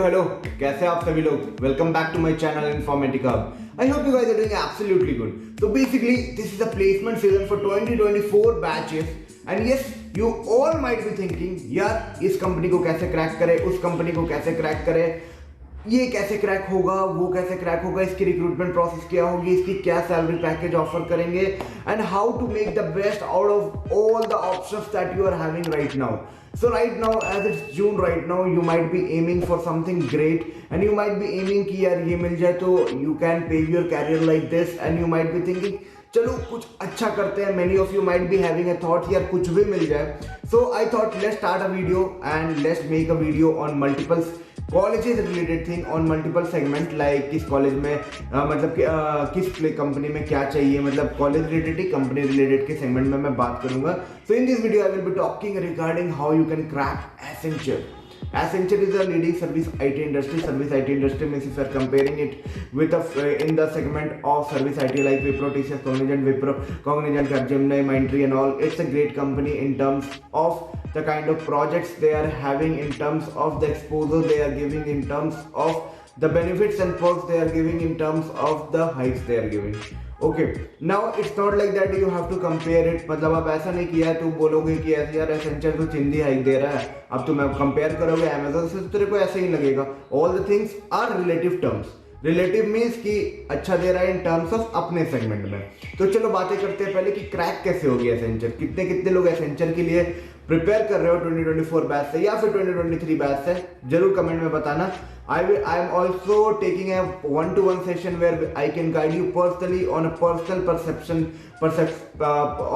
Hello कैसे आप सभी लोग। Welcome back to my channel informatic hub. I hope you guys are doing absolutely good. तो basically this is the placement season for 2024 batches and yes you all might be thinking यार इस company को कैसे crack करे, उस company को कैसे crack करे, ये कैसे क्रैक होगा, वो कैसे क्रैक होगा, इसकी रिक्रूटमेंट प्रोसेस क्या होगी, इसकी क्या सैलरी पैकेज ऑफर करेंगे and how to make the best out of all the options that you are having right now. So right now as it's June right now you might be aiming for something great and you might be aiming कि यार ये मिल जाए तो you can pave your career like this and you might be thinking चलो कुछ अच्छा करते हैं. Many of you might be having a thought यार कुछ भी मिल जाए. So I thought let's start a video and let's make a video on multiple colleges related thing on multiple segment like किस कॉलेज में मतलब किस कंपनी में क्या चाहिए, मतलब कॉलेज रिलेटेड ही कंपनी रिलेटेड के सेगमेंट में मैं बात करूंगा. So in this video I will be talking regarding how you can crack Accenture. Accenture is a leading service IT industry. Service IT industry means if you are comparing it with in the segment of service IT like Wipro, TCS, Cognizant, Capgemini, Mindtree and all. It's a great company in terms of the kind of projects they are having, in terms of the exposure they are giving, in terms of the benefits and perks they are giving, in terms of the hikes they are giving. Okay now it's not like that you have to compare it. मतलब आप ऐसा नहीं किया तो बोलोगे कि ऐसे यार एसेंचर तो चिंदी हाइक दे रहा है, अब तुम कंपेयर करोगे अमेजोन से तो तेरे को ऐसे ही लगेगा. All the things are relative terms. Relative means कि अच्छा दे रहा है इन टर्म्स ऑफ अपने सेगमेंट में. तो चलो बातें करते हैं पहले कि क्रैक कैसे होगी एसेंचर. कितने कितने लोग एसेंचर के लिए प्रिपेयर कर रहे हो 2024 बैच से या फिर 2023 बैच से, जरूर कमेंट में बताना. I am also taking a one-to-one session where I can guide you personally on a personal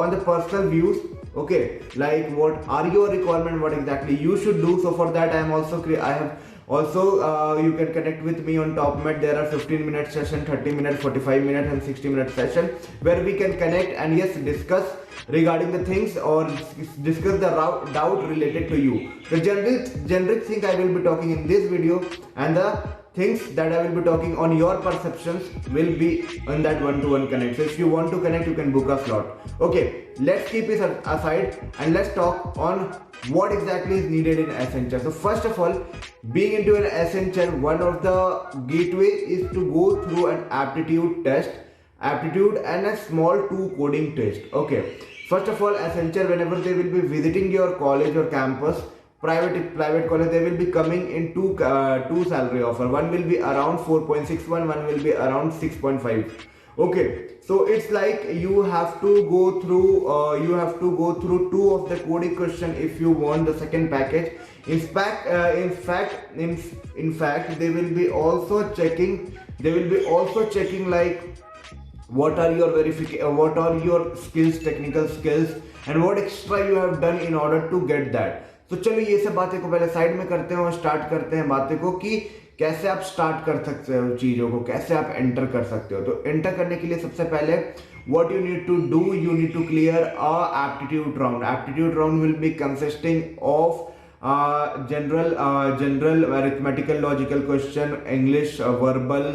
on the personal views. Okay, like what are your requirement, what exactly you should do. So for that I have also you can connect with me on TopMed. There are 15-minute session, 30-minute, 45-minute and 60-minute session where we can connect and yes discuss regarding the things or discuss the doubt related to you. The generic thing I will be talking in this video and the things that I will be talking on your perceptions will be on that one-to-one connect. So if you want to connect, you can book a slot. Okay, let's keep it aside and let's talk on what exactly is needed in Accenture. So first of all, being into an Accenture, one of the gateway is to go through an aptitude and a small 2 coding test. Okay, first of all, Accenture, whenever they will be visiting your college or campus, private college, they will be coming in two salary offer. One will be around 4.61, one will be around 6.5. Okay, so it's like you have to go through 2 of the coding question if you want the second package. In fact they will be also checking like what are your skills, technical skills and what extra you have done in order to get that. तो चलो ये सब बातें को पहले side में करते हैं और स्टार्ट करते हैं बातें को कि कैसे आप स्टार्ट कर सकते हो चीज़ों को, कैसे आप एंटर कर सकते हो. तो एंटर करने के लिए सबसे पहले what you need to do, you need to clear a aptitude round. Aptitude round will be consisting of general arithmetical logical question, English, verbal,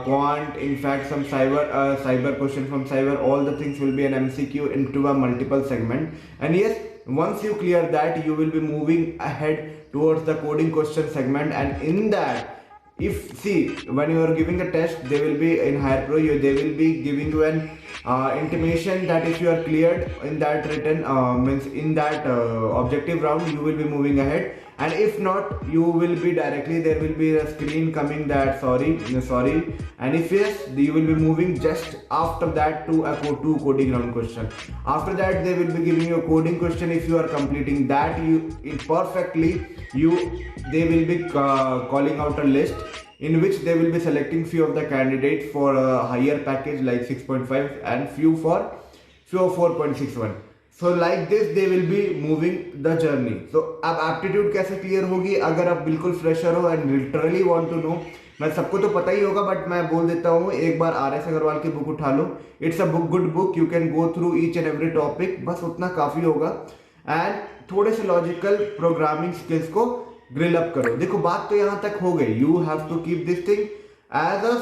quant, in fact some cyber question from cyber. All the things will be an MCQ into a multiple segment. And yes, once you clear that, you will be moving ahead towards the coding question segment. And in that, when you are giving the test, they will be in Hire Pro, they will be giving you an intimation that if you are cleared in that written means in that objective round, you will be moving ahead. And if not, you will be directly, there will be a screen coming that sorry, and if yes, you will be moving just after that to a 2 coding round question. After that, they will be giving you a coding question. If you are completing that perfectly, they will be calling out a list in which they will be selecting few of the candidates for a higher package like 6.5 and few of 4.61. So like this they will be moving the journey. So अब aptitude कैसे clear होगी अगर आप बिल्कुल fresher हो and literally want to know. मैं सबको तो पता ही होगा बट मैं बोल देता हूँ, एक बार RS अग्रवाल की बुक उठा लो. It's a good book, you can go through each and every topic. बस उतना काफ़ी होगा. And थोड़े से logical programming skills को grill up करो. देखो बात तो यहाँ तक हो गई. You have to keep this thing as a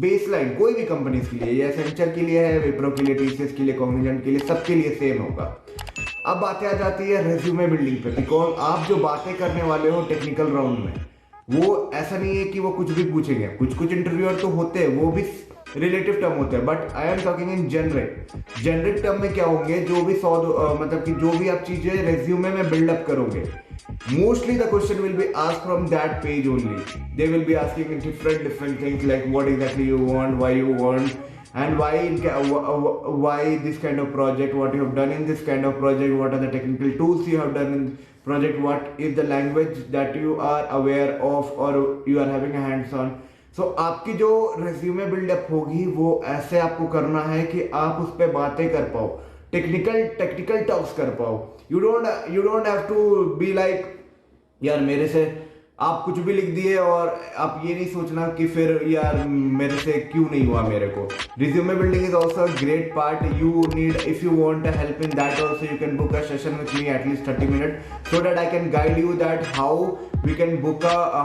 baseline. कोई भी कंपनी के लिए, ये एसेंचर के लिए है, विप्रो के लिए, टीसीएस के लिए, कॉग्निजेंट के लिए, सबके लिए सेम होगा. अब बातें आ जाती है रेज्यूमे बिल्डिंग पे. बिकॉज आप जो बातें करने वाले हो टेक्निकल राउंड में, वो ऐसा नहीं है कि वो कुछ भी पूछेंगे, कुछ कुछ इंटरव्यूअर तो होते हैं वो भी रिलेटिव टर्म होते हैं, but I am talking in generic term में क्या होंगे, जो भी मतलब कि जो भी आप चीजें रेज्यूमे में बिल्डअप करोगे, mostly the question will be asked from that page only. They will be asking different things like what exactly you want, why you want, and why this kind of project, what you have done in this kind of project, what are the technical tools you have done in project, what is the language that you are aware of or you are having a hands on. So आपकी जो resume buildup होगी वो ऐसे आपको करना है कि आप उस पर बातें कर पाओ, टेक्निकल टॉक्स कर पाओ. You don't have to be like यार मेरे से आप कुछ भी लिख दिए और आप ये नहीं सोचना कि फिर यार मेरे से क्यों नहीं हुआ मेरे को. Resume building is also a great part. You need, if you want help in that also, you can book a session with me at least 30 minutes so that I can guide you that how we can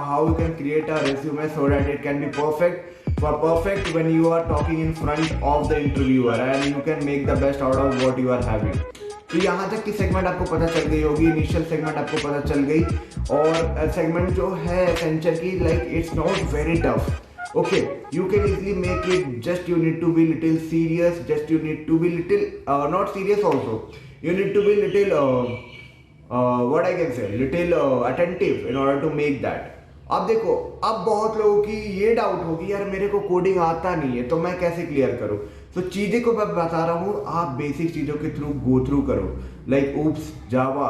how you can create a resume so that it can be perfect when you are talking in front of the interviewer and you can make the best out of what you are having. तो यहाँ तक की segment आपको पता चल गई होगी, initial segment आपको पता चल गई. और सेगमेंट जो है एसेंचर की, like it's not very tough. Okay, you can easily make it. Just you need to be little serious. Just you need to be little not serious also. You need to be little what I can say, little attentive in order to make that. अब देखो, अब बहुत लोगों की ये doubt होगी यार मेरे को कोडिंग आता नहीं है तो मैं कैसे क्लियर करूँ. तो चीजें को मैं बता रहा हूँ, आप बेसिक चीजों के थ्रू गो थ्रू करो, लाइक ऊप्स, जावा,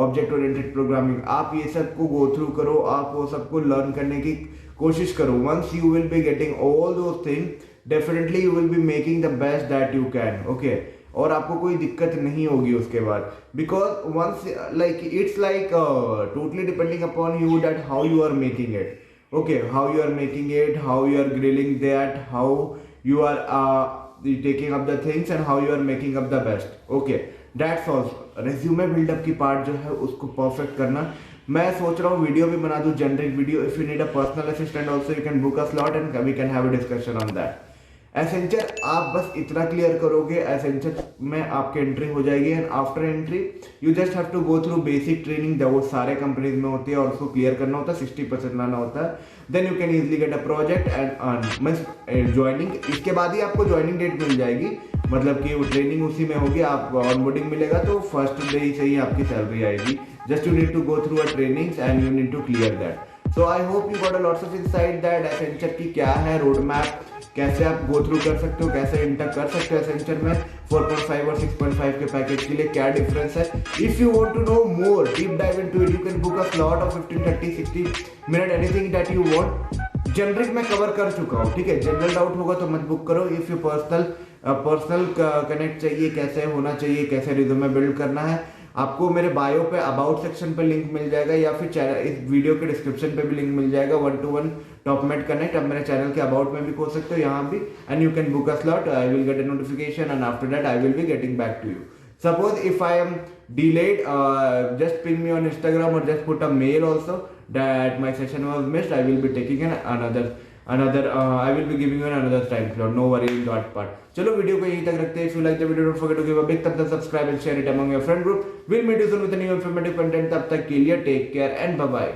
ऑब्जेक्ट ओरिएंटेड प्रोग्रामिंग, आप ये सब को गो थ्रू करो, आप वो सबको लर्न करने की कोशिश करो. Once you will be getting all those thing, definitely you will be making the best that you can. Okay, और आपको कोई दिक्कत नहीं होगी उसके बाद, because once like it's like totally depending upon you that how you are making it. Okay, how you are making it, how you are grilling that, how you are taking up the things and how you are making up the best. Okay, that's all. Resume buildup की part जो है उसको perfect करना. मैं सोच रहा हूँ video भी बना दूँ, generic video. If you need a personal assistant also you can book a slot and we can have a discussion on that. Accenture आप बस इतना क्लियर करोगे, एसेंचर में आपकी एंट्री हो जाएगी. And after entry you just have to go through basic training, वो सारे कंपनीज में होती है और उसको क्लियर करना होता है, 60% लाना होता है. Then you can easily get a project and earn means joining. इसके बाद ही आपको ज्वाइनिंग डेट मिल जाएगी, मतलब कि वो ट्रेनिंग उसी में होगी, आप ऑनबोर्डिंग मिलेगा तो फर्स्ट डे ही से ही आपकी सैलरी आएगी. Just you need to go through a trainings and you need to clear that. So I hope you got a lots of insight that Accenture की क्या है रोड मैप, कैसे आप गो थ्रू कर सकते हो, कैसे इंटर कर सकते हो एसेंचर में 4.5 और 6.5 के पैकेज के लिए क्या डिफरेंस है. If you want to know more deep dive into it, you can book a slot of 15, 30, 60 minute, anything that you want. Generic में कवर कर चुका हूँ, ठीक है. जनरल डाउट होगा तो मत बुक करो. इफ यू पर्सनल कनेक्ट चाहिए, कैसे होना चाहिए, कैसे रिज्यूमे बिल्ड करना है, आपको मेरे बायो पे अबाउट सेक्शन पे लिंक मिल जाएगा या फिर इस वीडियो के डिस्क्रिप्शन पे भी लिंक मिल जाएगा. 1-to-1 टॉपमेट कनेक्ट आप मेरे चैनल के अबाउट में भी खोल सकते हो, यहाँ भी. And you can book a slot, I will get a notification and after that I will be getting back to you. Suppose if I am delayed, just ping me on Instagram or just put a mail also that my session was missed. I will be taking another I will be giving you another time slot. No worry in that part. चलो video को यहीं तक रखते हैं. If you like the video, don't forget to give a big thumbs up, subscribe and share it among your friend group. We'll meet you soon with a new informative content. तब तक के लिए take care and bye bye.